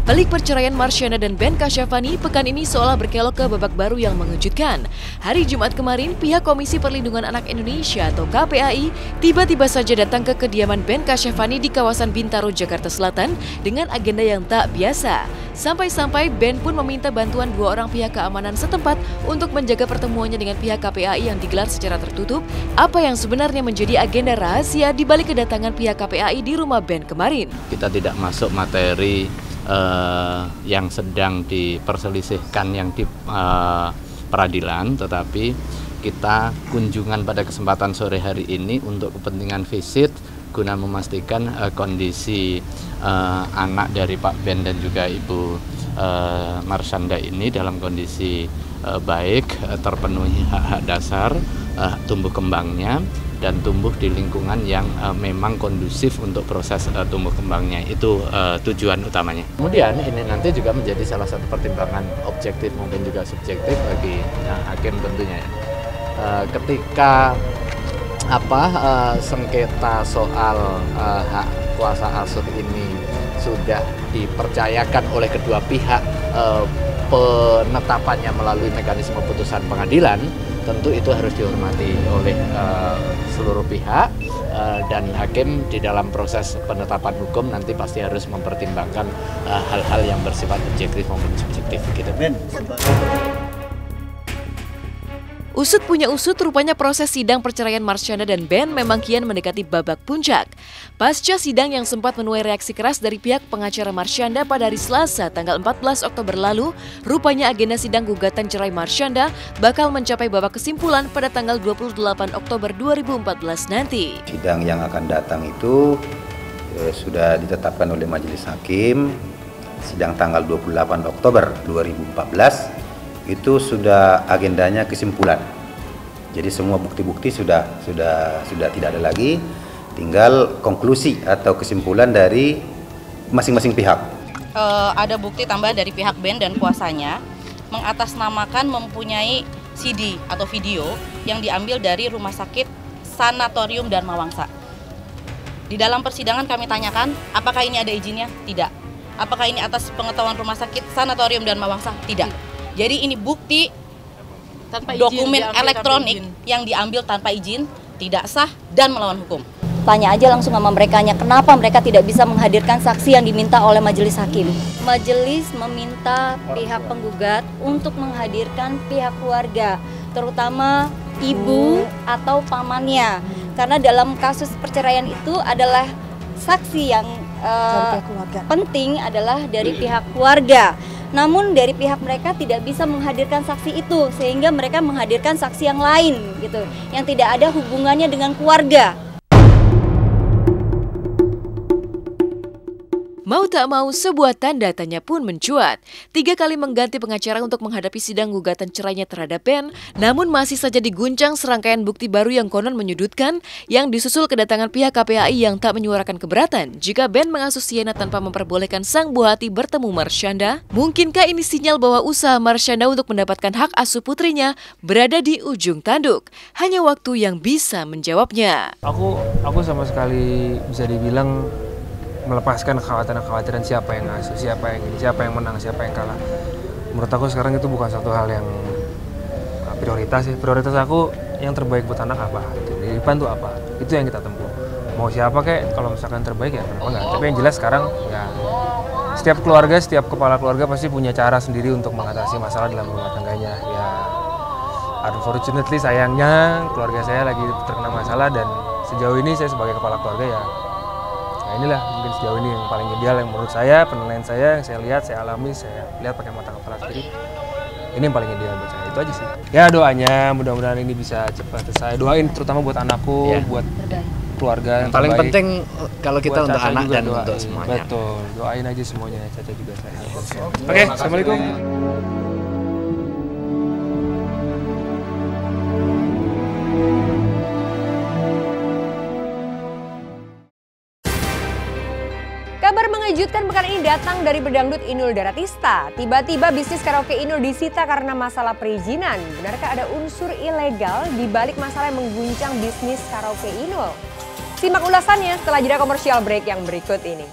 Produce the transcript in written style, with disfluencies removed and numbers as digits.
Pelik perceraian Marsyanda dan Ben Kasyafani pekan ini seolah berkelok ke babak baru yang mengejutkan. Hari Jumat kemarin, pihak Komisi Perlindungan Anak Indonesia atau KPAI tiba-tiba saja datang ke kediaman Ben Kasyafani di kawasan Bintaro, Jakarta Selatan dengan agenda yang tak biasa. Sampai-sampai Ben pun meminta bantuan 2 orang pihak keamanan setempat untuk menjaga pertemuannya dengan pihak KPAI yang digelar secara tertutup. Apa yang sebenarnya menjadi agenda rahasia di balik kedatangan pihak KPAI di rumah Ben kemarin? Kita tidak masuk materi yang sedang diperselisihkan yang di peradilan, tetapi kita kunjungan pada kesempatan sore hari ini untuk kepentingan visit guna memastikan kondisi anak dari Pak Ben dan juga Ibu Marsyanda ini dalam kondisi baik, terpenuhi hak-hak dasar, tumbuh kembangnya, dan tumbuh di lingkungan yang memang kondusif untuk proses tumbuh kembangnya. Itu tujuan utamanya. Kemudian ini nanti juga menjadi salah satu pertimbangan objektif mungkin juga subjektif bagi hakim tentunya. Ketika sengketa soal hak kuasa asuh ini sudah dipercayakan oleh kedua pihak, penetapannya melalui mekanisme putusan pengadilan, tentu itu harus dihormati oleh seluruh pihak, dan hakim di dalam proses penetapan hukum nanti pasti harus mempertimbangkan hal-hal yang bersifat objektif maupun subjektif gitu. Usut punya usut, rupanya proses sidang perceraian Marsyanda dan Ben memang kian mendekati babak puncak. Pasca sidang yang sempat menuai reaksi keras dari pihak pengacara Marsyanda pada hari Selasa tanggal 14 Oktober lalu, rupanya agenda sidang gugatan cerai Marsyanda bakal mencapai babak kesimpulan pada tanggal 28 Oktober 2014 nanti. Sidang yang akan datang itu sudah ditetapkan oleh Majelis Hakim, sidang tanggal 28 Oktober 2014. Itu sudah agendanya kesimpulan. Jadi semua bukti-bukti sudah tidak ada lagi, tinggal konklusi atau kesimpulan dari masing-masing pihak. Ada bukti tambahan dari pihak Ben dan kuasanya mengatasnamakan mempunyai CD atau video yang diambil dari Rumah Sakit Sanatorium Dharma Wangsa. Di dalam persidangan kami tanyakan, apakah ini ada izinnya? Tidak. Apakah ini atas pengetahuan Rumah Sakit Sanatorium Dharma Wangsa? Tidak. Jadi ini bukti tanpa izin, dokumen elektronik yang diambil tanpa izin, tidak sah dan melawan hukum. Tanya aja langsung sama merekanya, kenapa mereka tidak bisa menghadirkan saksi yang diminta oleh majelis hakim. Majelis meminta pihak penggugat untuk menghadirkan pihak keluarga, terutama ibu atau pamannya. Karena dalam kasus perceraian itu adalah saksi yang penting adalah dari pihak keluarga. Namun dari pihak mereka tidak bisa menghadirkan saksi itu, sehingga mereka menghadirkan saksi yang lain gitu, yang tidak ada hubungannya dengan keluarga. Mau tak mau, sebuah tanda tanya pun mencuat. 3 kali mengganti pengacara untuk menghadapi sidang gugatan cerainya terhadap Ben, namun masih saja diguncang serangkaian bukti baru yang konon menyudutkan, yang disusul kedatangan pihak KPAI yang tak menyuarakan keberatan jika Ben mengasuh Siena tanpa memperbolehkan sang buah hati bertemu Marsyanda. Mungkinkah ini sinyal bahwa usaha Marsyanda untuk mendapatkan hak asuh putrinya berada di ujung tanduk? Hanya waktu yang bisa menjawabnya. Aku sama sekali bisa dibilang melepaskan kekhawatiran siapa yang ngasuh, siapa yang ini, siapa yang menang, siapa yang kalah. Menurut aku sekarang itu bukan satu hal yang prioritas ya. Prioritas aku yang terbaik buat anak apa, di depan tuh apa, itu yang kita tempuh. Mau siapa kayak, kalau misalkan terbaik ya kenapa enggak. Tapi yang jelas sekarang ya setiap keluarga, setiap kepala keluarga pasti punya cara sendiri untuk mengatasi masalah dalam rumah tangganya. Ya unfortunately, sayangnya keluarga saya lagi terkena masalah, dan sejauh ini saya sebagai kepala keluarga ya inilah mungkin sejauh ini yang paling ideal yang menurut saya, penilaian saya, yang saya lihat, saya alami, saya lihat pakai mata kepala sendiri. Ini yang paling ideal buat saya, itu aja sih. Ya doanya mudah-mudahan ini bisa cepat selesai. Doain terutama buat anakku, buat keluarga yang paling terbaik. Penting kalau kita buat untuk Caca anak dan doain. untuk semuanya. Betul, doain aja semuanya, Caca juga saya. Oke, assalamualaikum. Kabar mengejutkan pekan ini datang dari pedangdut Inul Daratista. Tiba-tiba bisnis karaoke Inul disita karena masalah perizinan. Benarkah ada unsur ilegal di balik masalah yang mengguncang bisnis karaoke Inul? Simak ulasannya setelah jeda komersial break yang berikut ini.